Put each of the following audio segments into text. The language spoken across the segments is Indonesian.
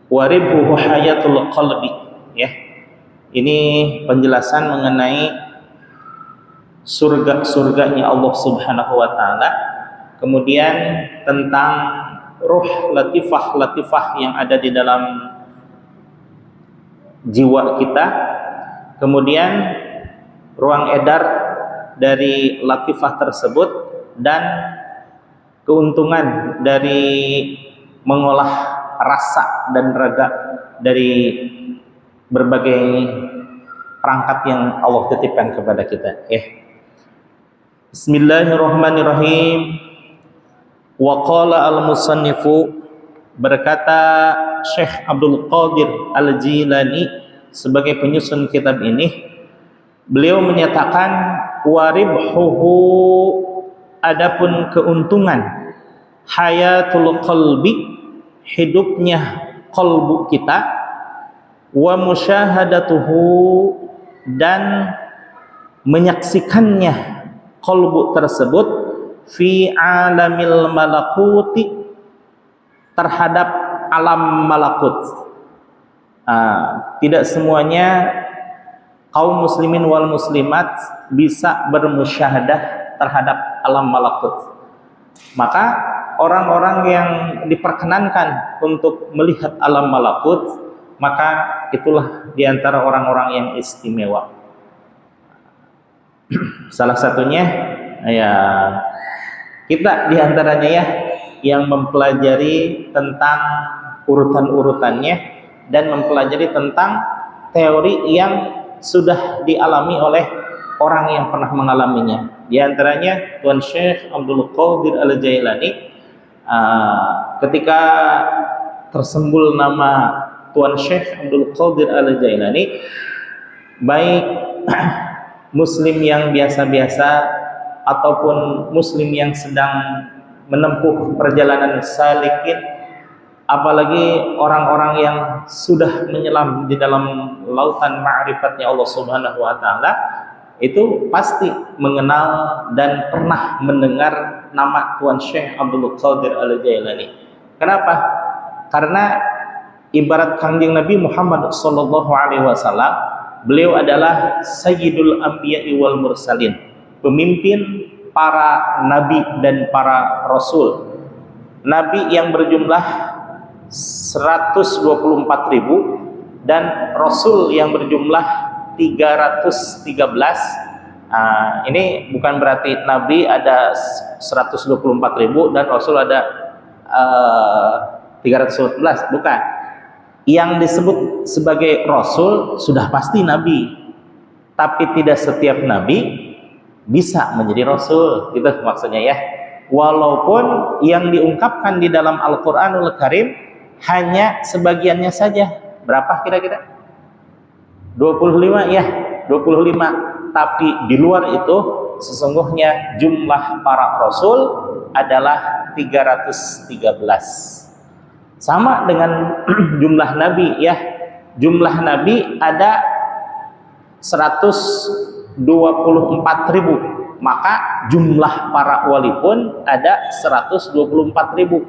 Waribuhu hayatul qalbi, ya. Ini penjelasan mengenai surganya Allah Subhanahu wa taala. Kemudian tentang ruh latifah yang ada di dalam jiwa kita. Kemudian ruang edar dari latifah tersebut dan keuntungan dari mengolah rasa dan raga dari berbagai perangkat yang Allah titipkan kepada kita. Bismillahirrahmanirrahim. Wa qala al-musannifu, berkata Syekh Abdul Qadir Al-Jilani sebagai penyusun kitab ini, beliau menyatakan waribhuhu, adapun keuntungan hayatul qalbi, hidupnya qalbu kita, wa musyahadatuhu, dan menyaksikannya qalbu tersebut, fi alamil malakuti, terhadap alam malakut. Tidak semuanya kaum muslimin wal muslimat bisa bermusyahadah terhadap alam malakut. Maka orang-orang yang diperkenankan untuk melihat alam malakut, maka itulah diantara orang-orang yang istimewa. Salah satunya ya kita diantaranya, ya, yang mempelajari tentang urutan-urutannya dan mempelajari tentang teori yang sudah dialami oleh orang yang pernah mengalaminya. Di antaranya Tuan Syekh Abdul Qadir Al-Jailani. Ketika tersembul nama Tuan Syekh Abdul Qadir Al-Jailani, baik muslim yang biasa-biasa ataupun muslim yang sedang menempuh perjalanan salikin, apalagi orang-orang yang sudah menyelam di dalam lautan ma'rifatnya Allah Subhanahu wa taala, itu pasti mengenal dan pernah mendengar nama Tuan Syekh Abdul Qadir Al-Jailani. Kenapa? Karena ibarat Kangjeng Nabi Muhammad sallallahu alaihi wasallam, beliau adalah Sayyidul Anbiya'i wal Mursalin, pemimpin para nabi dan para rasul. Nabi yang berjumlah 124.000 dan rasul yang berjumlah 313. Ini bukan berarti nabi ada 124.000 dan rasul ada 314, bukan. Yang disebut sebagai rasul sudah pasti nabi, tapi tidak setiap nabi bisa menjadi rasul, gitu maksudnya, ya. Walaupun yang diungkapkan di dalam Al-Qur'anul Karim hanya sebagiannya saja. Berapa kira-kira? 25, ya, 25. Tapi di luar itu sesungguhnya jumlah para rasul adalah 313. Sama dengan jumlah nabi, ya. Jumlah nabi ada 124.000, maka jumlah para wali pun ada 124.000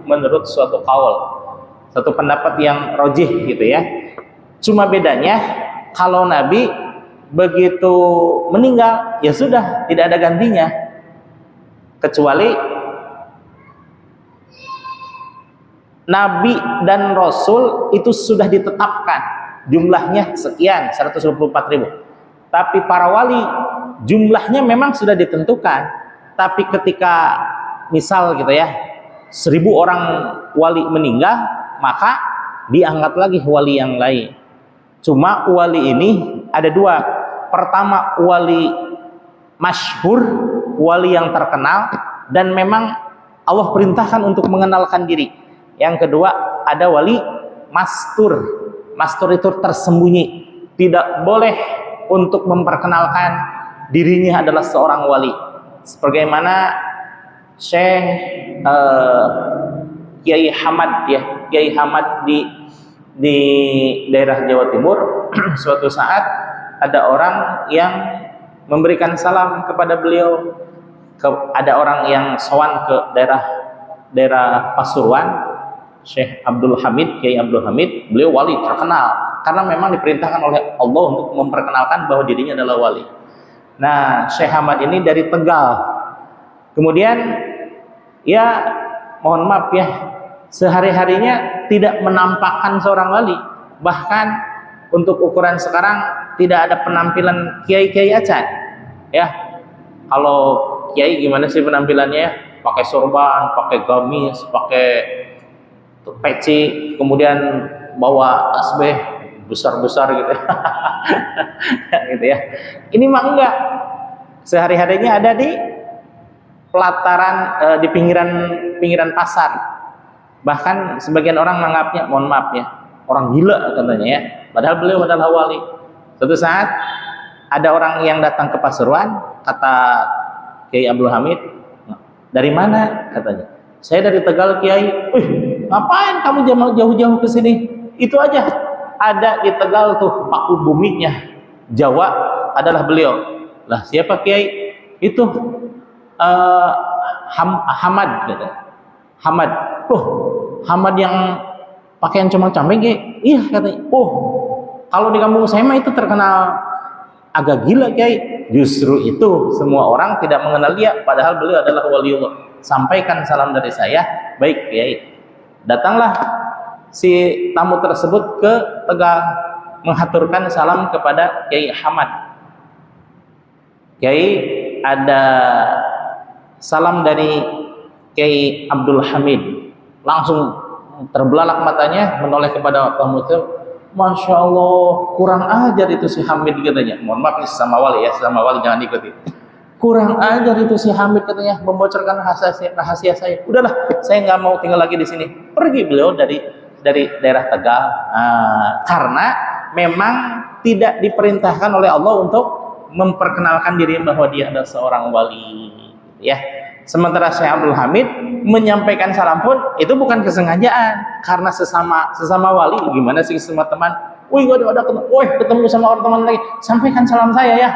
menurut suatu qaul, satu pendapat yang rajih, gitu ya. Cuma bedanya kalau nabi begitu meninggal, ya sudah, tidak ada gantinya, kecuali nabi dan rasul itu sudah ditetapkan jumlahnya sekian, 124.000. Tapi para wali jumlahnya memang sudah ditentukan. Tapi ketika misal gitu ya, 1.000 orang wali meninggal, maka diangkat lagi wali yang lain. Cuma wali ini ada dua. Pertama, wali masyhur, wali yang terkenal dan memang Allah perintahkan untuk mengenalkan diri. Yang kedua, ada wali mastur. Mastur itu tersembunyi, tidak boleh untuk memperkenalkan dirinya adalah seorang wali. Sebagaimana Syekh Kiai Hamad, ya, Kiai Hamad di daerah Jawa Timur, suatu saat ada orang yang memberikan salam kepada beliau. Ada orang yang sowan ke daerah Pasuruan, Syekh Abdul Hamid, Kiai Abdul Hamid, beliau wali terkenal karena memang diperintahkan oleh Allah untuk memperkenalkan bahwa dirinya adalah wali. Nah, Syekh Hamad ini dari Tegal. Kemudian ya mohon maaf ya, sehari-harinya tidak menampakkan seorang wali. Bahkan untuk ukuran sekarang tidak ada penampilan kiai-kiai acan. Ya, kalau kiai gimana sih penampilannya? Pakai sorban, pakai gamis, pakai peci, kemudian bawa tasbih besar-besar gitu. Gitu ya. Ini mah enggak. Sehari-harinya ada di pelataran di pinggiran pasar. Bahkan sebagian orang menganggapnya, mohon maaf ya, orang gila katanya ya. Padahal beliau adalah wali. Suatu saat ada orang yang datang ke Pasuruan, kata Kiai Abdul Hamid, dari mana? Katanya. Saya dari Tegal, Kiai. Ngapain kamu jauh-jauh ke sini? Itu aja. Ada di Tegal tuh paku buminya Jawa adalah beliau. Lah siapa Kiai? Itu Hamad gitu. Hamad. Hamad yang pakaian comang-comang iya katanya. Kalau di kampung saya mah itu terkenal agak gila Kiai. Justru itu semua orang tidak mengenal dia, padahal beliau adalah waliullah. Sampaikan salam dari saya. Baik Kiai. Datanglah si tamu tersebut ke Tegal menghaturkan salam kepada Kiai Hamad. Kiai, ada salam dari Kiai Abdul Hamid. Langsung terbelalak matanya menoleh kepada tamu itu. Masya Allah, kurang ajar itu si Hamid katanya. Mohon maaf ini sesama wali ya, sesama wali jangan ikuti. Kurang ajar itu si Hamid katanya, membocorkan rahasia saya. Udahlah, saya nggak mau tinggal lagi di sini. Pergi beliau dari daerah Tegal. Karena memang tidak diperintahkan oleh Allah untuk memperkenalkan diri bahwa dia adalah seorang wali. Ya. Sementara Syekh Abdul Hamid menyampaikan salam pun itu bukan kesengajaan, karena sesama wali gimana sih sama teman, ketemu sama orang teman lagi, sampaikan salam saya ya,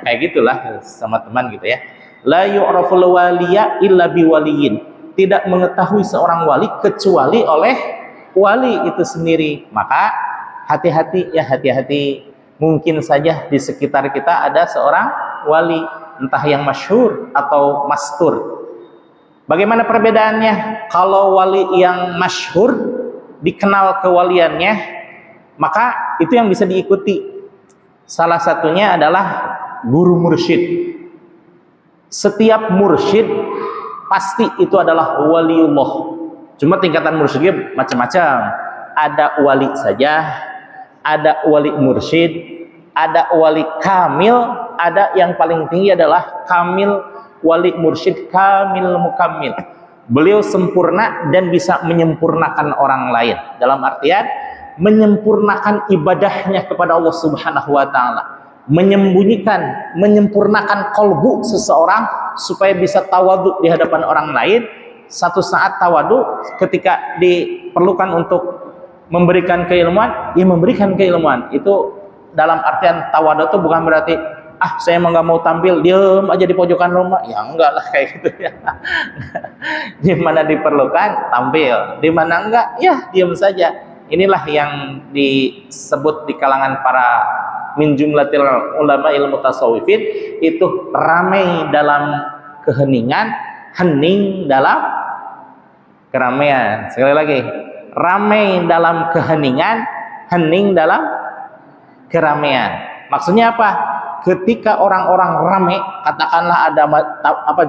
kayak gitulah sama teman gitu ya. La yu'raful waliya illa biwaliyin, tidak mengetahui seorang wali kecuali oleh wali itu sendiri. Maka hati-hati ya, hati-hati, mungkin saja di sekitar kita ada seorang wali, entah yang masyhur atau mastur. Bagaimana perbedaannya? Kalau wali yang masyhur, dikenal kewaliannya, maka itu yang bisa diikuti. Salah satunya adalah guru mursyid. Setiap mursyid pasti itu adalah waliullah. Cuma tingkatan mursyidnya macam-macam. Ada wali saja, ada wali mursyid, ada wali kamil, ada yang paling tinggi adalah kamil, wali mursyid kamil mukammil. Beliau sempurna dan bisa menyempurnakan orang lain. Dalam artian menyempurnakan ibadahnya kepada Allah Subhanahu wa taala. Menyempurnakan kolbu seseorang supaya bisa tawadhu di hadapan orang lain. Satu saat tawadhu ketika diperlukan untuk memberikan keilmuan, ia memberikan keilmuan. Itu dalam artian tawadhu itu bukan berarti saya emang nggak mau tampil, diem aja di pojokan rumah. Ya enggak lah kayak gitu ya. Di mana diperlukan tampil, di mana enggak ya diem saja. Inilah yang disebut di kalangan para min jumlatil ulama ilmu tasawufin, itu ramai dalam keheningan, hening dalam keramaian. Sekali lagi, ramai dalam keheningan, hening dalam keramaian. Maksudnya apa? Ketika orang-orang ramai, katakanlah ada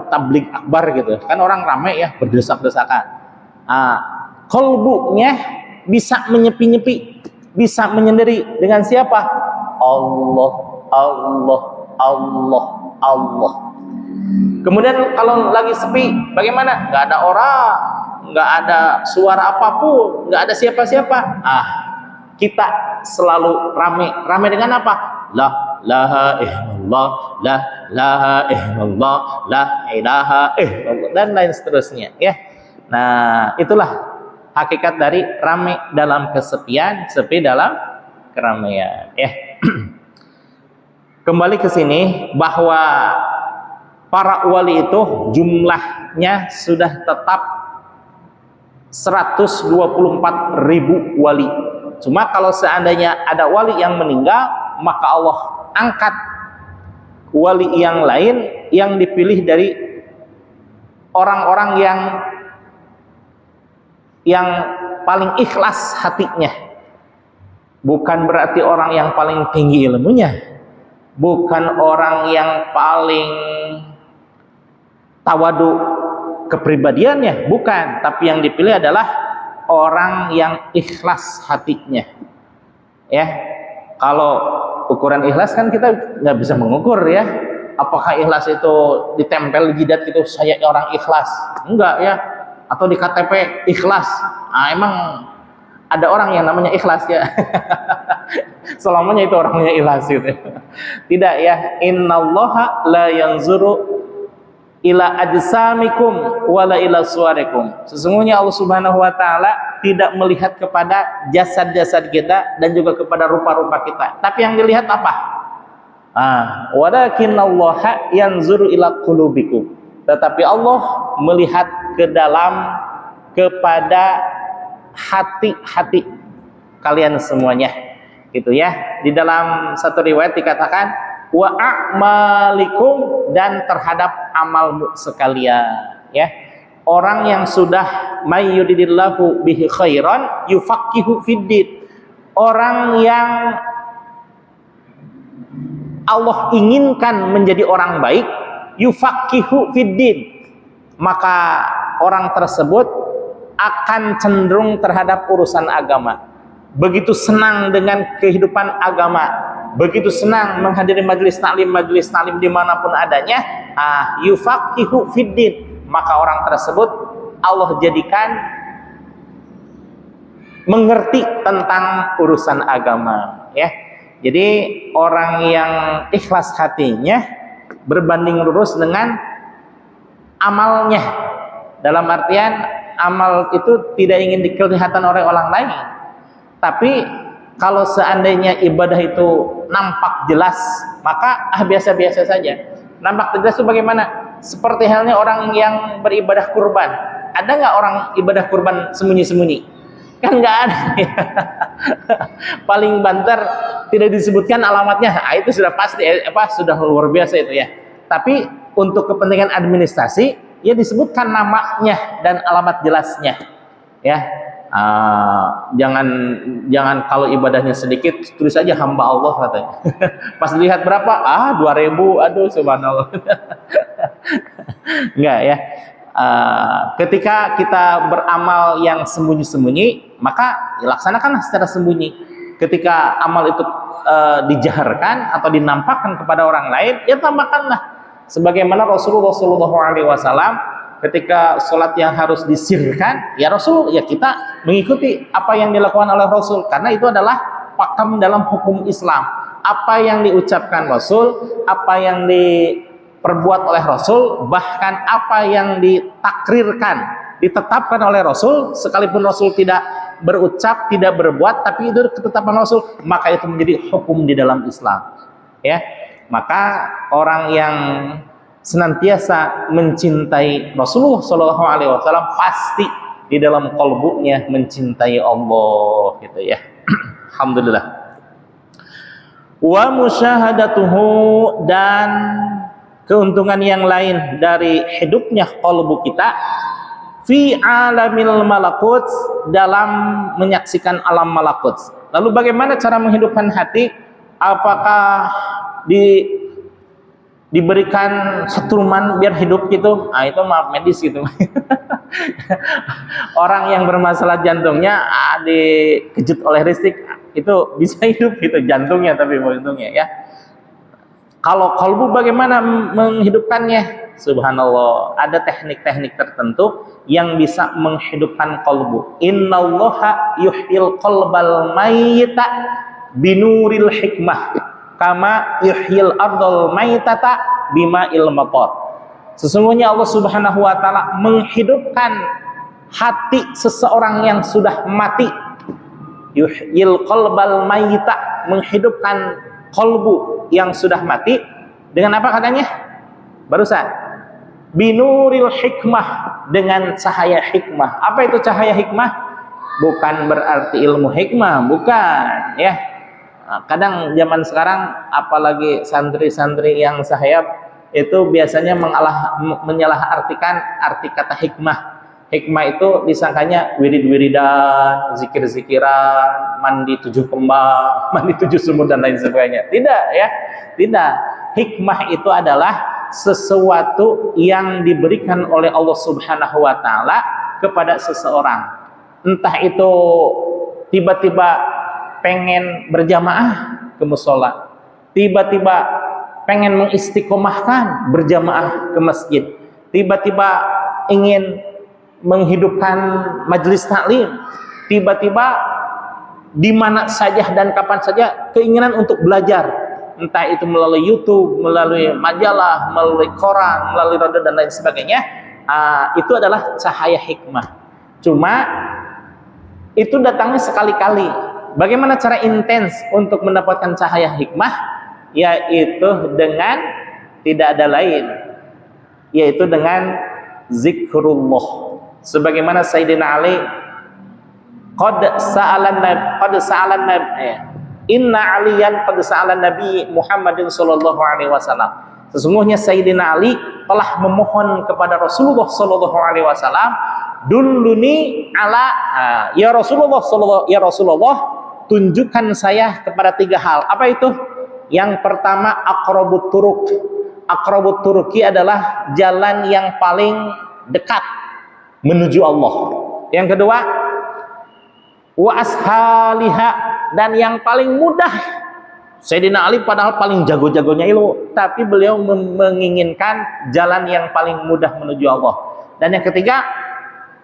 tabligh akbar gitu, kan orang ramai ya, berdesak-desakan. Kolbunya bisa menyepi-nyepi, bisa menyendiri dengan siapa? Allah, Allah, Allah, Allah. Kemudian kalau lagi sepi, bagaimana? Nggak ada orang, nggak ada suara apapun, nggak ada siapa-siapa. Kita selalu ramai dengan apa? La ilaha illallah, la ilaha illallah, la ilaha illallah, dan lain seterusnya ya. Nah, itulah hakikat dari ramai dalam kesepian, sepi dalam keramaian ya. Kembali ke sini, bahwa para wali itu jumlahnya sudah tetap 124.000 wali. Cuma kalau seandainya ada wali yang meninggal, maka Allah angkat wali yang lain yang dipilih dari orang-orang yang paling ikhlas hatinya. Bukan berarti orang yang paling tinggi ilmunya, bukan orang yang paling tawadu kepribadiannya, bukan, tapi yang dipilih adalah orang yang ikhlas hatinya. Ya, kalau ukuran ikhlas kan kita nggak bisa mengukur ya. Apakah ikhlas itu ditempel di jidat gitu, saya orang ikhlas? Enggak ya. Atau di KTP ikhlas. Nah, emang ada orang yang namanya ikhlas ya. Selamanya itu orangnya ikhlas gitu. Tidak ya. Innallaha la yanzuru ila ajsamikum wala ila suwarikum. Sesungguhnya Allah Subhanahu wa taala tidak melihat kepada jasad-jasad kita dan juga kepada rupa-rupa kita. Tapi yang dilihat apa? Walakinallaha yanzuru ila qulubikum. Tetapi Allah melihat ke dalam kepada hati-hati kalian semuanya. Gitu ya. Di dalam satu riwayat dikatakan wa a'malikum, dan terhadap amalmu sekalian ya. Orang yang sudah mayyudidillahu bihi khairan yufaqihu fiddin, orang yang Allah inginkan menjadi orang baik, yufaqihu fiddin, maka orang tersebut akan cenderung terhadap urusan agama, begitu senang dengan kehidupan agama, begitu senang menghadiri majelis taklim dimanapun adanya. Yufaqihu fiddin, maka orang tersebut Allah jadikan mengerti tentang urusan agama ya. Jadi orang yang ikhlas hatinya berbanding lurus dengan amalnya, dalam artian amal itu tidak ingin dikelihatan oleh orang lain. Tapi kalau seandainya ibadah itu nampak jelas, maka biasa-biasa saja. Nampak jelas itu bagaimana? Seperti halnya orang yang beribadah kurban. Ada nggak orang ibadah kurban sembunyi-sembunyi? Kan nggak ada. Paling banter tidak disebutkan alamatnya. Itu sudah pasti, sudah luar biasa itu ya. Tapi untuk kepentingan administrasi, ya disebutkan namanya dan alamat jelasnya. Ya. Jangan kalau ibadahnya sedikit tulis aja hamba Allah katanya. Pas dilihat berapa? 2.000. Aduh subhanallah. Enggak ya. Ketika kita beramal yang sembunyi-sembunyi, maka laksanakanlah secara sembunyi. Ketika amal itu dijaharkan atau dinampakkan kepada orang lain, ya tampakkanlah. Sebagaimana Rasulullah SAW ketika sholat yang harus disirkan, ya Rasul, ya kita mengikuti apa yang dilakukan oleh Rasul, karena itu adalah pakam dalam hukum Islam. Apa yang diucapkan Rasul, apa yang diperbuat oleh Rasul, bahkan apa yang ditakrirkan, ditetapkan oleh Rasul, sekalipun Rasul tidak berucap, tidak berbuat, tapi itu ketetapan Rasul, maka itu menjadi hukum di dalam Islam. Ya, maka orang yang senantiasa mencintai Rasulullah SAW pasti di dalam kalbunya mencintai Allah, gitu ya. Alhamdulillah. Wa musyahadatuhu, dan keuntungan yang lain dari hidupnya kalbu kita fi alamil malakut, dalam menyaksikan alam malakut. Lalu bagaimana cara menghidupkan hati? Apakah diberikan setruman biar hidup gitu? Itu maaf medis gitu. Orang yang bermasalah jantungnya dikejut oleh listrik, itu bisa hidup gitu jantungnya, tapi untungnya ya. Kalau kalbu bagaimana menghidupkannya? Subhanallah, ada teknik-teknik tertentu yang bisa menghidupkan kalbu. Innallaha yuhyil qalbal mayyita binuril hikmah kama yuhyil ardal maitata bima'il matar. Sesungguhnya Allah Subhanahu wa taala menghidupkan hati seseorang yang sudah mati. Yuhyil qalbal maita, menghidupkan kalbu yang sudah mati dengan apa katanya? Barusan binuril hikmah, dengan cahaya hikmah. Apa itu cahaya hikmah? Bukan berarti ilmu hikmah, bukan ya. Kadang zaman sekarang apalagi santri-santri yang sahayab itu biasanya menyalahartikan arti kata hikmah. Hikmah itu disangkanya wirid-wiridan, zikir-zikiran, mandi 7 kembang, mandi 7 sumur dan lain sebagainya. Tidak ya, tidak. Hikmah itu adalah sesuatu yang diberikan oleh Allah Subhanahu wa taala kepada seseorang. Entah itu tiba-tiba pengen berjamaah ke mushola, tiba-tiba pengen mengistiqomahkan berjamaah ke masjid, tiba-tiba ingin menghidupkan majelis taklim, tiba-tiba di mana saja dan kapan saja keinginan untuk belajar, entah itu melalui YouTube, melalui majalah, melalui koran, melalui roda dan lain sebagainya. Itu adalah cahaya hikmah. Cuma itu datangnya sekali-kali. Bagaimana cara intens untuk mendapatkan cahaya hikmah? Yaitu dengan tidak ada lain, yaitu dengan zikrullah. Sebagaimana Sayyidina Ali qad sa'alan nabi inna aliyan qad sa'alan nabi Muhammadin sallallahu alaihi wasallam. Sesungguhnya Sayyidina Ali telah memohon kepada Rasulullah sallallahu alaihi wasallam, dulluni ala ya Rasulullah, tunjukkan saya kepada 3 hal. Apa itu? Yang pertama, aqrabut turuq. Aqrabut turuqi adalah jalan yang paling dekat menuju Allah. Yang kedua, wa ashaliha, dan yang paling mudah. Sayyidina Ali padahal paling jago-jagonya ilmu, tapi beliau menginginkan jalan yang paling mudah menuju Allah. Dan yang ketiga,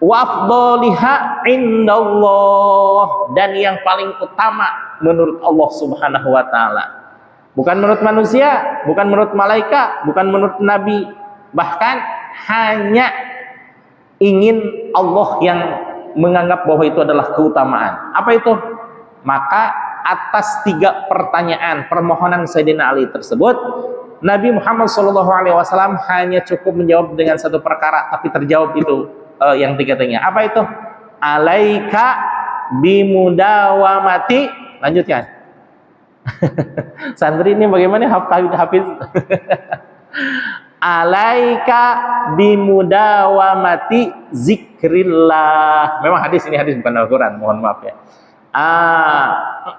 wa afdaliha indallah, dan yang paling utama menurut Allah Subhanahu wa taala. Bukan menurut manusia, bukan menurut malaikat, bukan menurut nabi, bahkan hanya ingin Allah yang menganggap bahwa itu adalah keutamaan. Apa itu? Maka atas 3 pertanyaan permohonan Sayyidina Ali tersebut, Nabi Muhammad SAW hanya cukup menjawab dengan 1 perkara, tapi terjawab itu yang 3-tiganya. Apa itu? Alaika bimudawamati. Lanjutkan. Santri ini bagaimana hafiz? Alaika bimudawamati zikrillah. Memang hadis ini, hadis bukan Al-Quran, mohon maaf ya.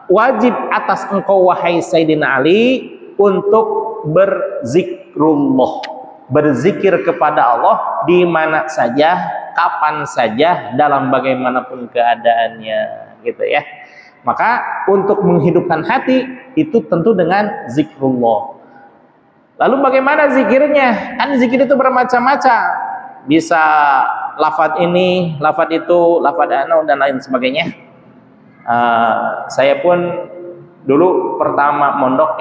Wajib atas engkau wahai Sayyidina Ali untuk berzikrullah, berzikir kepada Allah di mana saja, kapan saja, dalam bagaimanapun keadaannya, gitu ya. Maka untuk menghidupkan hati itu tentu dengan zikrullah. Lalu bagaimana zikirnya? Kan zikir itu bermacam-macam. Bisa lafaz ini, lafaz itu, lafaz anu dan lain sebagainya. Saya pun dulu pertama mondok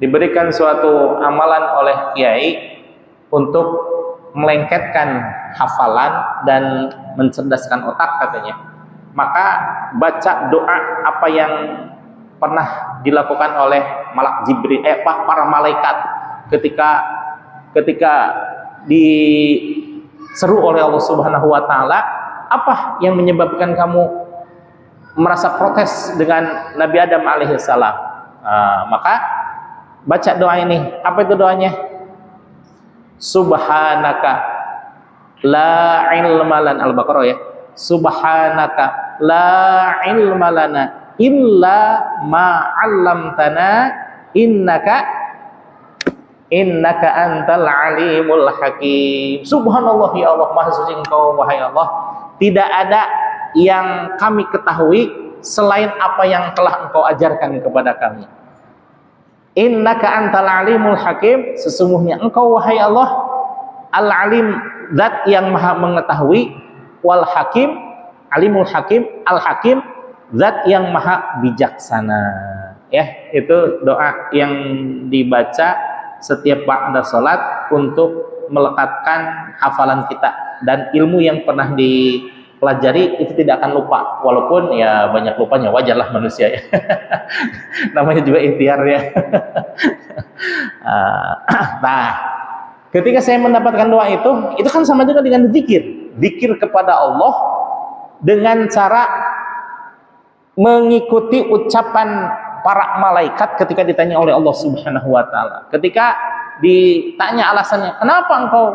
diberikan suatu amalan oleh kiai untuk melengketkan hafalan dan mencerdaskan otak katanya. Maka baca doa apa yang pernah dilakukan oleh malak Jibril, para malaikat ketika diseru oleh Allah Subhanahu wa taala, apa yang menyebabkan kamu merasa protes dengan Nabi Adam alaihissalam? Maka baca doa ini. Apa itu doanya? Subhanaka la ilma lana, Al-Baqarah ya. Subhanaka la ilma lana illa ma 'allamtana innaka antal alimul hakim. Subhanallah, ya Allah, maha suci engkau wahai Allah, tidak ada yang kami ketahui selain apa yang telah engkau ajarkan kepada kami. Innaka antal alimul hakim, sesungguhnya engkau wahai Allah al-alim, zat yang maha mengetahui, wal hakim, alimul hakim, al-hakim, zat yang maha bijaksana. Ya, itu doa yang dibaca setiap ba'da salat untuk melekatkan hafalan kita, dan ilmu yang pernah dipelajari itu tidak akan lupa, walaupun ya banyak lupanya, wajarlah manusia ya. Namanya juga ikhtiar ya. Nah, Ketika saya mendapatkan doa itu kan sama juga dengan zikir. Zikir kepada Allah dengan cara mengikuti ucapan para malaikat ketika ditanya oleh Allah Subhanahu wa taala. Ketika ditanya alasannya, "Kenapa engkau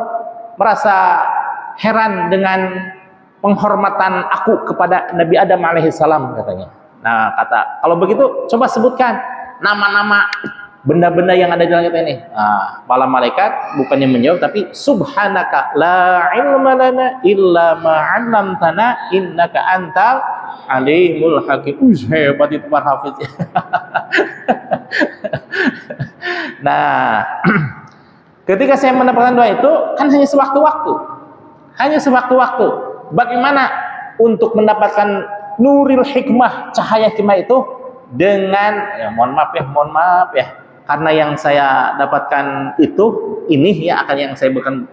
merasa heran dengan penghormatan aku kepada Nabi Adam alaihissalam?" katanya. Nah, kata, "Kalau begitu coba sebutkan nama-nama benda-benda yang ada di langit ini." Nah, para malaikat bukannya menjawab, tapi subhanaka la ilma lana illa ma 'allamtana innaka antal alimul hakim. Hebat itu para hafiz. Nah, ketika saya mendapatkan doa itu kan hanya sewaktu-waktu. Hanya sewaktu-waktu. Bagaimana untuk mendapatkan nuril hikmah, cahaya hikmah itu dengan mohon maaf ya. Karena yang saya dapatkan ini ya akan yang saya berikan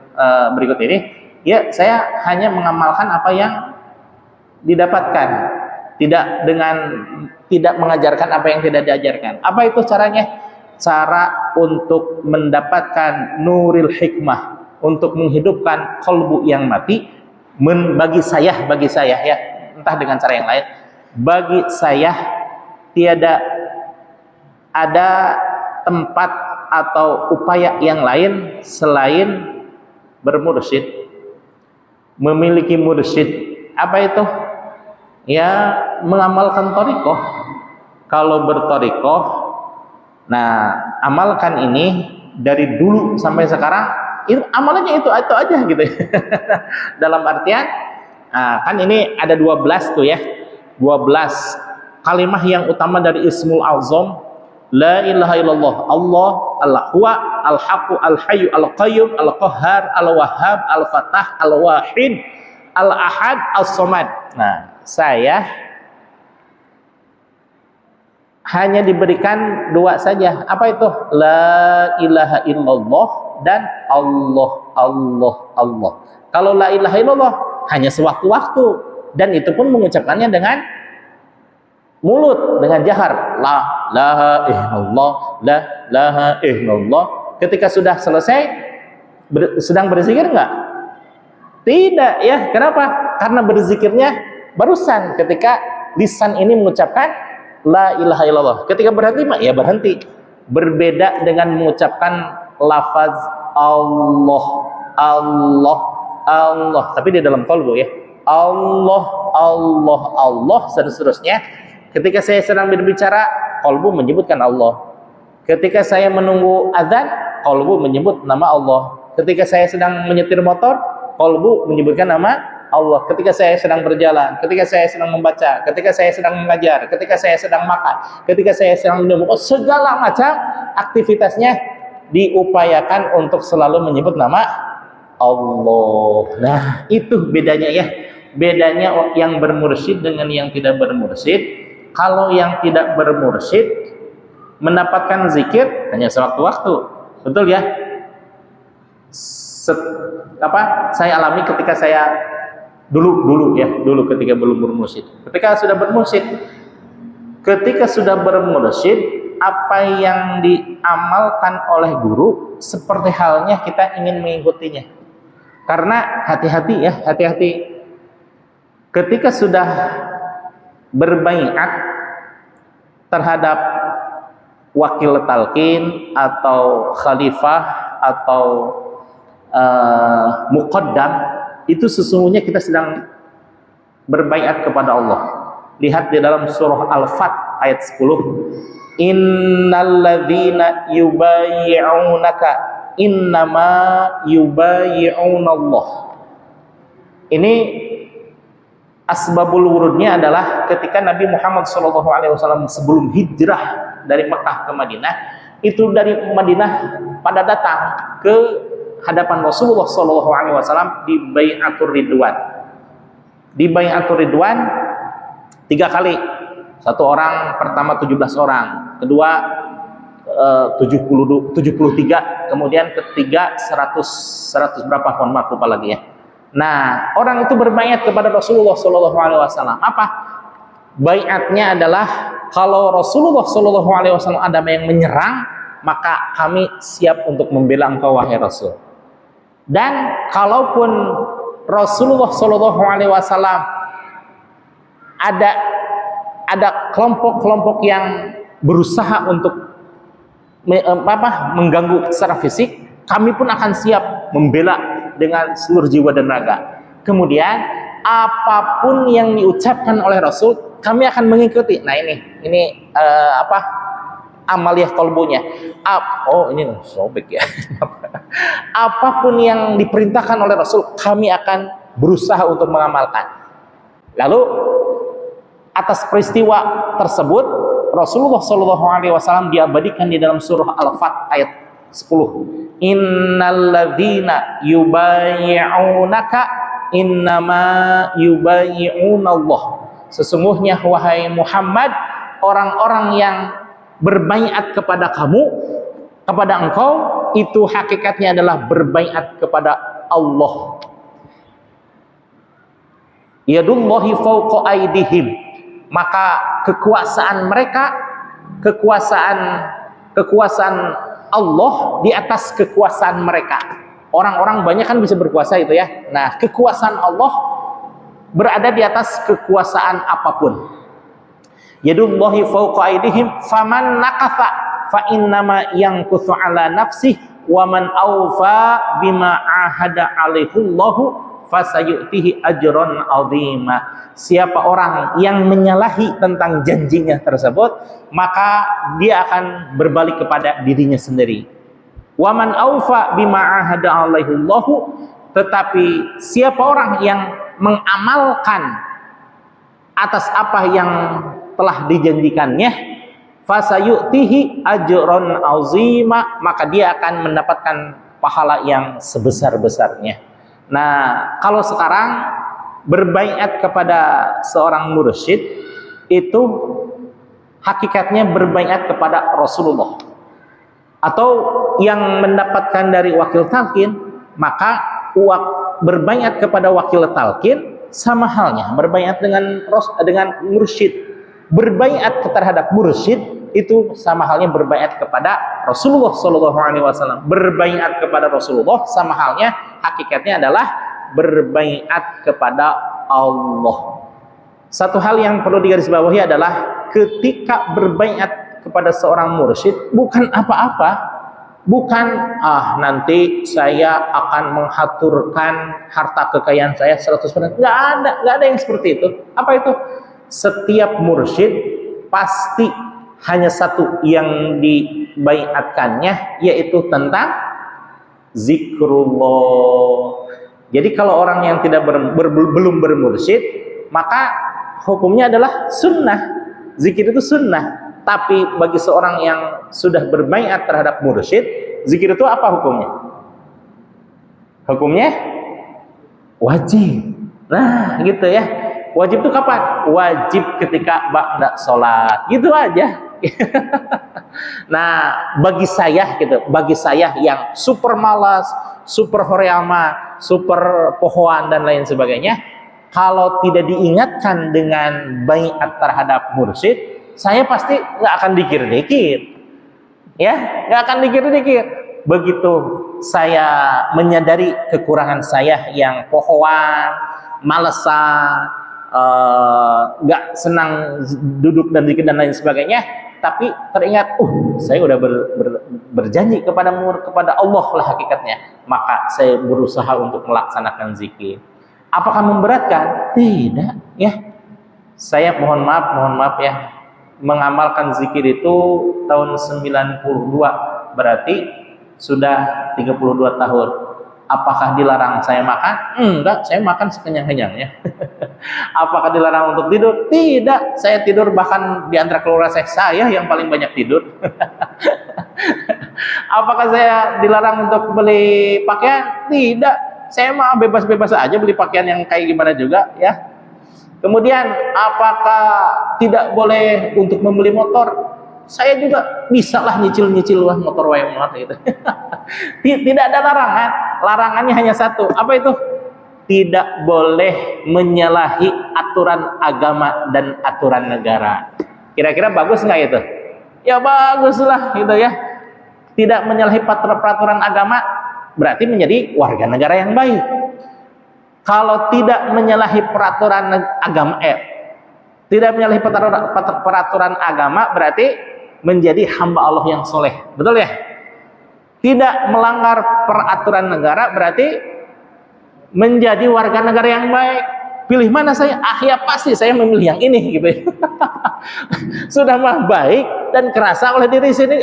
berikut ini, ya saya hanya mengamalkan apa yang didapatkan, tidak mengajarkan apa yang tidak diajarkan. Apa itu caranya? Cara untuk mendapatkan nuril hikmah, untuk menghidupkan kalbu yang mati, bagi saya ya, entah dengan cara yang lain, bagi saya tiada ada tempat atau upaya yang lain selain bermursyid, memiliki mursyid. Apa itu? Ya, mengamalkan thariqah. Kalau berthariqah, nah amalkan ini dari dulu sampai sekarang, amalannya itu aja gitu ya. Dalam artian, kan ini ada 12 tuh ya, 12 kalimah yang utama dari Ismul Azam. La ilaha illallah, Allah, Al-Huwa, Al-Haqqu, Al-Hayyu, Al-Qayyum, Al-Qahhar, Al-Wahhab, Al-Fattah, Al-Wahid, Al-Ahad, As-Samad. Nah, saya hanya diberikan 2 saja. Apa itu? La ilaha illallah dan Allah, Allah, Allah. Kalau la ilaha illallah hanya sewaktu-waktu, dan itu pun mengucapkannya dengan mulut, dengan jahar, la ilaha illallah, la ilaha illallah. Ketika sudah selesai, sedang berzikir enggak? Tidak ya. Kenapa? Karena berzikirnya barusan ketika lisan ini mengucapkan la ilaha illallah. Ketika berhenti, ya berhenti. Berbeda dengan mengucapkan lafaz Allah, Allah, Allah, tapi di dalam qalbu ya. Allah, Allah, Allah, dan seterusnya. Ketika saya sedang berbicara, qalbu menyebutkan Allah. Ketika saya menunggu azan, qalbu menyebut nama Allah. Ketika saya sedang menyetir motor, qalbu menyebutkan nama Allah. Ketika saya sedang berjalan, ketika saya sedang membaca, ketika saya sedang mengajar, ketika saya sedang makan, ketika saya sedang minum, segala macam aktivitasnya diupayakan untuk selalu menyebut nama Allah. Nah, itu bedanya ya. Bedanya yang bermursyid dengan yang tidak bermursyid. Kalau yang tidak bermursyid mendapatkan zikir hanya sewaktu-waktu. Betul ya? Saya alami ketika saya dulu ketika belum bermursyid. Ketika sudah bermursyid, apa yang diamalkan oleh guru seperti halnya kita ingin mengikutinya. Karena hati-hati. Ketika sudah berbaiat terhadap wakil talqin atau khalifah atau muqaddam, itu sesungguhnya kita sedang berbaiat kepada Allah. Lihat di dalam surah Al-Fat ayat 10. Innalladzina yubayyi'unaka innama yubayyi'unallah. Ini asbabul wurudnya adalah ketika Nabi Muhammad SAW sebelum hijrah dari Mekah ke Madinah, itu dari Madinah pada datang ke hadapan Rasulullah SAW di Bai'atur Ridwan. Di Bai'atur Ridwan 3 kali. 1 orang, pertama 17 orang, kedua 73, kemudian ketiga 100 berapa? Mohon maaf lupa lagi ya. Nah, orang itu berbaiat kepada Rasulullah SAW. Apa? Baiatnya adalah kalau Rasulullah SAW ada yang menyerang, maka kami siap untuk membela engkau wahai Rasul. Dan kalaupun Rasulullah Shallallahu Alaihi Wasallam ada kelompok-kelompok yang berusaha untuk mengganggu secara fisik, kami pun akan siap membela dengan seluruh jiwa dan raga. Kemudian apapun yang diucapkan oleh Rasul, kami akan mengikuti. Nah ini amaliyah kolbunya. Ini sobek ya. Apapun yang diperintahkan oleh Rasul, kami akan berusaha untuk mengamalkan. Lalu atas peristiwa tersebut, Rasulullah Shallallahu Alaihi Wasallam diabadikan di dalam surah Al-Fat ayat 10. Innalladzina yubayyi'unaka innama yubayyi'unallah. Sesungguhnya wahai Muhammad, orang-orang yang berbaiat kepada kamu, kepada engkau, itu hakikatnya adalah berbaiat kepada Allah. Yadullahi fawqa aydihim. Maka kekuasaan mereka, kekuasaan Allah di atas kekuasaan mereka. Orang-orang banyak kan bisa berkuasa itu ya. Nah, kekuasaan Allah berada di atas kekuasaan apapun. Yadullahi fawqa aydihim faman nakatha fa innama yanquthu ala nafsihi wa man awfa bima ahada alaihillahu fasayu'tihi ajran 'azima. Siapa orang yang menyalahi tentang janjinya tersebut, maka dia akan berbalik kepada dirinya sendiri. Wa man awfa bima ahada alaihillahu, tetapi siapa orang yang mengamalkan atas apa yang telah dijanjikannya, fasayu'tihi ajran 'azima, maka dia akan mendapatkan pahala yang sebesar-besarnya. Nah, kalau sekarang berbaiat kepada seorang mursyid itu hakikatnya berbaiat kepada Rasulullah, atau yang mendapatkan dari wakil talqin, maka berbaiat kepada wakil talqin sama halnya berbaiat dengan mursyid. Berbaiat terhadap mursyid itu sama halnya berbaiat kepada Rasulullah Shallallahu Alaihi Wasallam. Berbaiat kepada Rasulullah sama halnya hakikatnya adalah berbaiat kepada Allah. Satu hal yang perlu digarisbawahi adalah ketika berbaiat kepada seorang mursyid bukan apa-apa, bukan nanti saya akan menghaturkan harta kekayaan saya 100%. Nggak ada yang seperti itu. Apa itu? Setiap mursyid pasti hanya satu yang dibaiatkannya, yaitu tentang zikrullah. Jadi kalau orang yang belum bermursyid, maka hukumnya adalah sunnah. Zikir itu sunnah. Tapi bagi seorang yang sudah berbaiat terhadap mursyid, zikir itu apa hukumnya? Hukumnya wajib. Nah, gitu ya. Wajib itu kapan? Wajib ketika ba'da sholat. Gitu aja. Nah, bagi saya yang super malas, super horeama, super pohoan dan lain sebagainya, kalau tidak diingatkan dengan baiat terhadap mursyid, saya pasti nggak akan dikir-dikir, ya, nggak akan dikir-dikir. Begitu saya menyadari kekurangan saya yang pohoan, malesan, nggak senang duduk dan zikir dan lain sebagainya, tapi teringat, saya udah berjanji kepada Allah lah hakikatnya, maka saya berusaha untuk melaksanakan zikir. Apakah memberatkan? Tidak, ya. Saya mohon maaf ya, mengamalkan zikir itu tahun 92, berarti sudah 32 tahun. Apakah dilarang saya makan? Enggak, saya makan sekenyang-kenyangnya. Apakah dilarang untuk tidur? Tidak, saya tidur bahkan di antara keluarga saya yang paling banyak tidur. Apakah saya dilarang untuk beli pakaian? Tidak, saya mah bebas-bebas aja beli pakaian yang kayak gimana juga, ya. Kemudian apakah tidak boleh untuk membeli motor? Saya juga bisa lah nyicil lah motor WMR gitu. Tidak ada larangan. Larangannya hanya satu. Apa itu? Tidak boleh menyalahi aturan agama dan aturan negara. Kira-kira bagus nggak itu? Ya bagus lah gitu ya. Tidak menyalahi peraturan agama, berarti menjadi warga negara yang baik. Kalau tidak menyalahi peraturan agama, tidak menyalahi peraturan agama, berarti menjadi hamba Allah yang soleh. Betul ya? Tidak melanggar peraturan negara, berarti menjadi warga negara yang baik. Pilih mana saya? Ya pasti saya memilih yang ini gitu ya. Sudah mah baik dan kerasa oleh diri sini,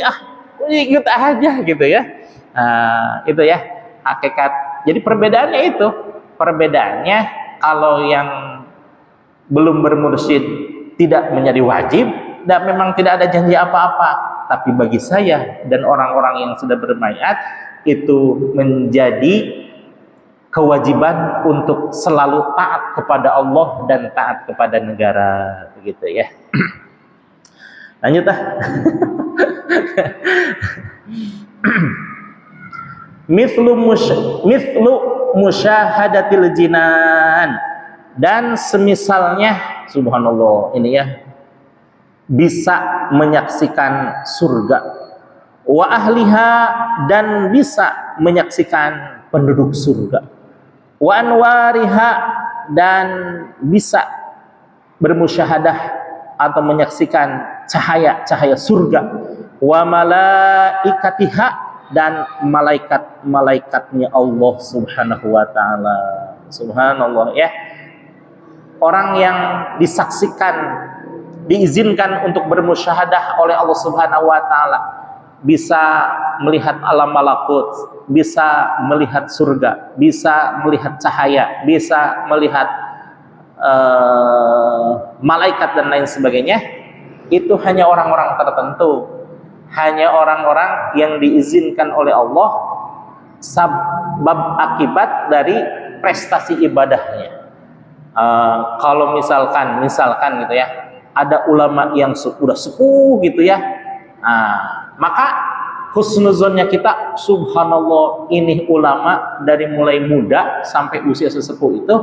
ikut aja gitu ya. Itu ya hakikat. Jadi perbedaannya itu. Perbedaannya kalau yang belum bermursyid tidak menjadi wajib dan memang tidak ada janji apa-apa. Tapi bagi saya dan orang-orang yang sudah berbaiat itu menjadi kewajiban untuk selalu taat kepada Allah dan taat kepada negara, begitu ya. Lanjut ah. Mithlu musyahadatil jinan, dan semisalnya, subhanallah, ini ya, bisa menyaksikan surga, wa ahliha, dan bisa menyaksikan penduduk surga, wa anwariha, dan bisa bermusyahadah atau menyaksikan cahaya-cahaya surga, wa malaikatiha, dan malaikat-malaikatnya Allah subhanahu wa ta'ala. Subhanallah ya. Orang yang disaksikan, diizinkan untuk bermusyahadah oleh Allah subhanahu wa ta'ala, bisa melihat alam malakut, bisa melihat surga, bisa melihat cahaya, bisa melihat malaikat dan lain sebagainya. Itu hanya orang-orang tertentu, hanya orang-orang yang diizinkan oleh Allah sebab akibat dari prestasi ibadahnya. Kalau misalkan gitu ya, ada ulama yang sudah sepuh gitu ya, maka husnuzonnya kita, subhanallah, ini ulama dari mulai muda sampai usia sesepuh itu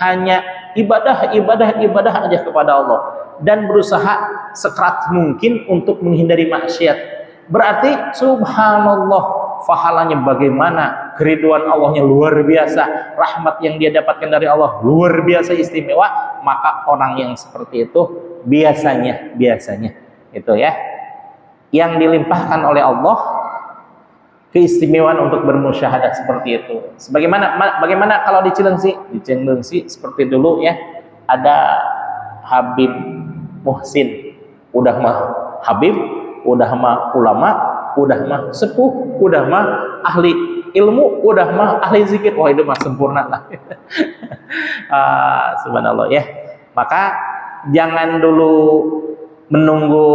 hanya ibadah aja kepada Allah dan berusaha sekeras mungkin untuk menghindari maksiat. Berarti subhanallah, pahalanya bagaimana, keriduan Allahnya luar biasa, rahmat yang dia dapatkan dari Allah luar biasa istimewa. Maka orang yang seperti itu biasanya itu ya, yang dilimpahkan oleh Allah keistimewaan untuk bermusyahadah seperti itu. Bagaimana kalau di Cilengsi seperti dulu ya, ada Habib Muhsin, udah mah Habib, udah mah ulama, udah mah sepuh, udah mah ahli ilmu, udah mah ahli zikir. Wah, itu mah sempurna lah. Subhanallah ya. Maka jangan dulu menunggu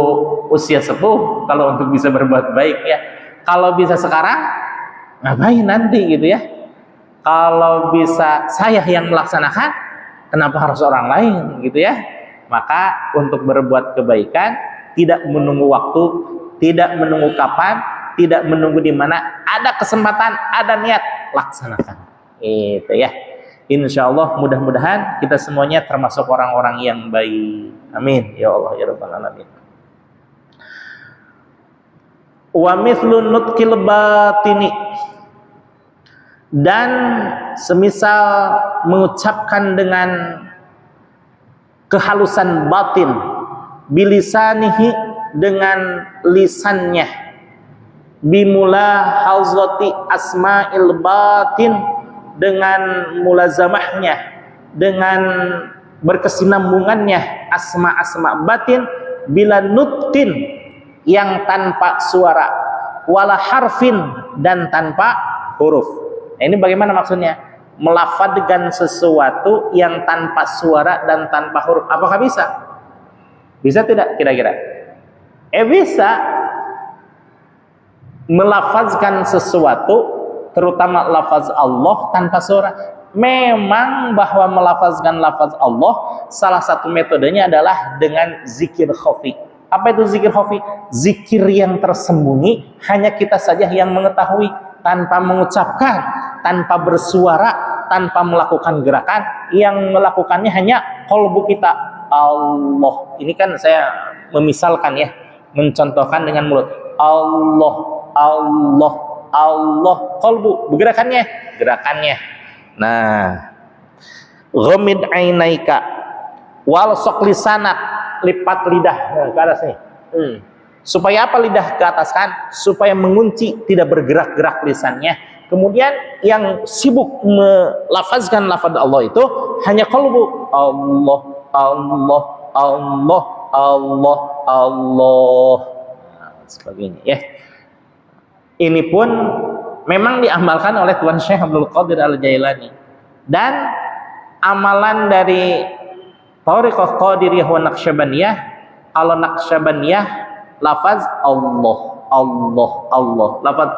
usia sepuh kalau untuk bisa berbuat baik ya. Kalau bisa sekarang, ngapain nanti gitu ya. Kalau bisa saya yang melaksanakan, kenapa harus orang lain gitu ya. Maka untuk berbuat kebaikan tidak menunggu waktu, tidak menunggu kapan, tidak menunggu di mana, ada kesempatan, ada niat, laksanakan. Itu ya. Insya Allah mudah-mudahan kita semuanya termasuk orang-orang yang baik. Amin ya Allah ya Rabbal alamin. Wa mithlun nutqil batini, dan semisal mengucapkan dengan kehalusan batin, bilisanihi, dengan lisannya, bimula hazati asma'il batin, dengan mulazamahnya, dengan berkesinambungannya asma-asma batin, bila nutqin, yang tanpa suara, wala harfin, dan tanpa huruf. Nah, ini bagaimana maksudnya? Melafadzkan sesuatu yang tanpa suara dan tanpa huruf. Apakah bisa? Bisa tidak kira-kira? Bisa. Melafadzkan sesuatu, terutama lafaz Allah, tanpa suara. Memang bahwa melafazkan lafaz Allah, salah satu metodenya adalah dengan zikir khafi. Apa itu zikir khafi? Zikir yang tersembunyi, hanya kita saja yang mengetahui, tanpa mengucapkan, tanpa bersuara, tanpa melakukan gerakan. Yang melakukannya hanya qalbu kita. Allah. Ini kan saya memisalkan ya, mencontohkan dengan mulut. Allah, Allah, Allah, qalbu, gerakannya. Nah, ghamid ainaika walsaq lisanak, lipat lidah ke atas nih. Supaya apa lidah ke atas kan? Supaya mengunci, tidak bergerak-gerak lisannya. Kemudian yang sibuk melafazkan lafaz Allah itu hanya qalbu. Allah, Allah, Allah, Allah, Allah. Nah, sebagainya ya. Ini pun memang diamalkan oleh Tuan Syekh Abdul Qadir Al-Jailani. Dan amalan dari Thariqah Qadiriyah wa Naqsyabandiyah, kalau Naqsyabandiyah lafaz Allah, Allah, Allah. Lafaz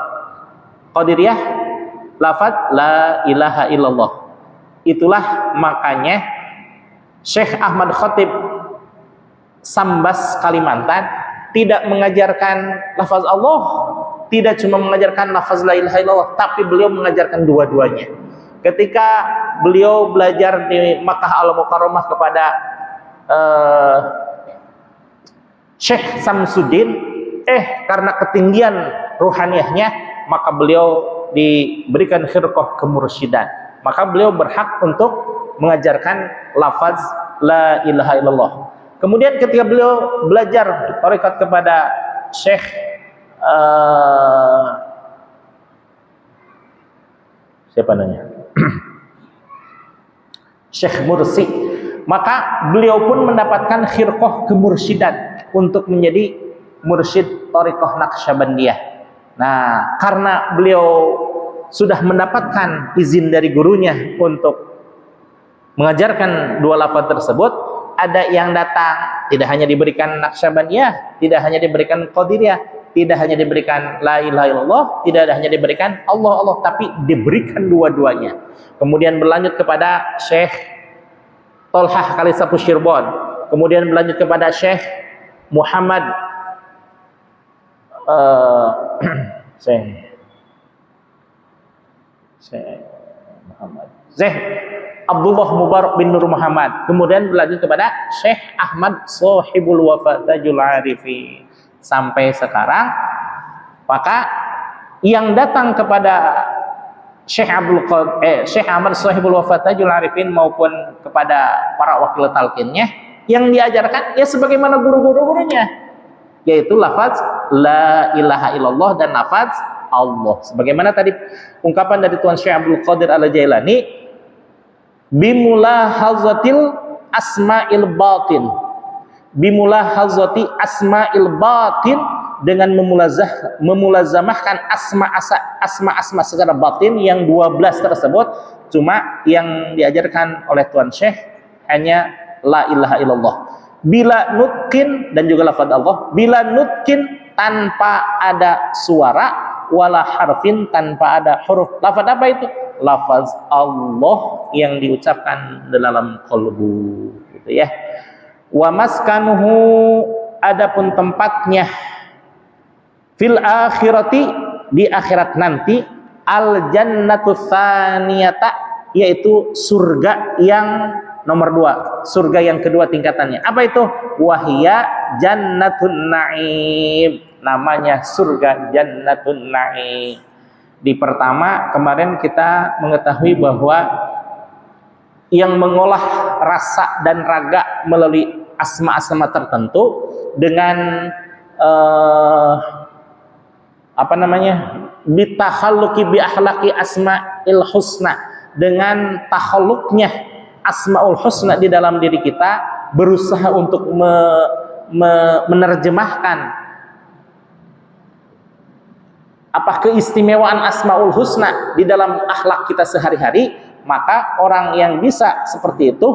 Qadiriyah lafaz la ilaha illallah. Itulah makanya Syekh Ahmad Khatib Sambas Kalimantan tidak mengajarkan lafaz Allah, tidak cuma mengajarkan lafaz la ilaha illallah, tapi beliau mengajarkan dua-duanya. Ketika beliau belajar di Makkah Al-Mukarramah kepada Syekh Samsuddin, karena ketinggian ruhaniyahnya, maka beliau diberikan khirqah kemursyidaan. Maka beliau berhak untuk mengajarkan lafaz la ilaha illallah. Kemudian ketika beliau belajar tarekat kepada Syekh siapa namanya? Syekh Mursi, maka beliau pun mendapatkan khirqah kemursyidaan untuk menjadi mursyid tarekat Naqsyabandiyah. Nah, karena beliau sudah mendapatkan izin dari gurunya untuk mengajarkan dua lafaz tersebut, ada yang datang tidak hanya diberikan Naqsyabandiyah, tidak hanya diberikan Qadiriyah, tidak hanya diberikan la ilaha illallah, tidak hanya diberikan Allah, Allah, tapi diberikan dua-duanya. Kemudian berlanjut kepada Syekh Tolhah Kalisapu Syirbon, kemudian berlanjut kepada Syekh Muhammad Syekh Abdullah Mubarak bin Nur Muhammad, kemudian berlanjut kepada Syekh Ahmad Shahibul Wafa Tajul Arifin sampai sekarang. Maka yang datang kepada Syekh Syekh Ahmad Shahibul Wafa Tajul Arifin maupun kepada para wakil talqinnya, yang diajarkan ya sebagaimana guru-gurunya, yaitu lafaz la ilaha illallah dan lafaz Allah. Sebagaimana tadi ungkapan dari Tuan Syekh Abdul Qadir Al-Jailani, bimulahazatil asma'il batin, bimulahazati asma'il batin, dengan memulazamahkan asma secara batin yang 12 tersebut. Cuma yang diajarkan oleh Tuan Syekh hanya la ilaha illallah bila nutkin, dan juga lafaz Allah bila nutkin, tanpa ada suara, wala harfin, tanpa ada huruf. Lafaz apa itu? Lafaz Allah yang diucapkan dalam qalbu, gitu ya. Wa maskanuhu, adapun tempatnya, fil akhirati, di akhirat nanti, al jannatu tsaniyata, yaitu surga yang nomor 2, surga yang kedua tingkatannya. Apa itu? Wahia jannatun na'im, namanya surga jannatun na'im. Di pertama kemarin kita mengetahui bahwa yang mengolah rasa dan raga melalui asma-asma tertentu dengan bitakhalluqi bi akhlaqi asma'il husna, dengan takhalluknya asmaul husna di dalam diri kita, berusaha untuk menerjemahkan apa keistimewaan asmaul husna di dalam akhlak kita sehari-hari. Maka orang yang bisa seperti itu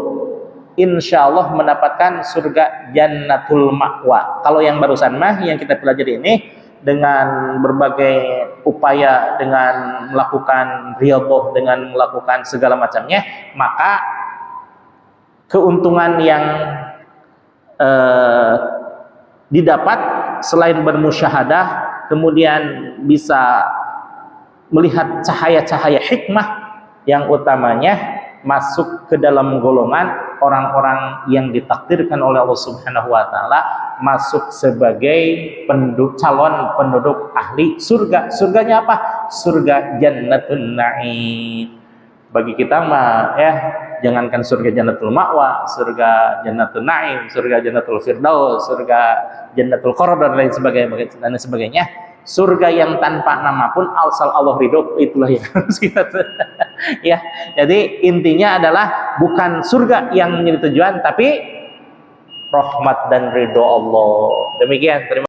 insya Allah mendapatkan surga jannatul ma'wa. Kalau yang barusan yang kita pelajari ini, dengan berbagai upaya, dengan melakukan riyadhah, dengan melakukan segala macamnya, maka keuntungan yang didapat selain bermusyahadah, kemudian bisa melihat cahaya-cahaya hikmah, yang utamanya masuk ke dalam golongan orang-orang yang ditakdirkan oleh Allah Subhanahu wa taala masuk sebagai calon penduduk ahli surga. Surganya apa? surga Jannatul Na'im. Bagi kita mah ya, jangankan surga Jannatul Ma'wa, surga Jannatul Na'im, surga Jannatul Firdaus, surga Jannatul Qardar dan sebagainya. Surga yang tanpa nama pun asal Allah ridho, itulah yang harus kita ya. Jadi intinya adalah bukan surga yang menjadi tujuan, tapi rahmat dan ridho Allah. Demikian. Terima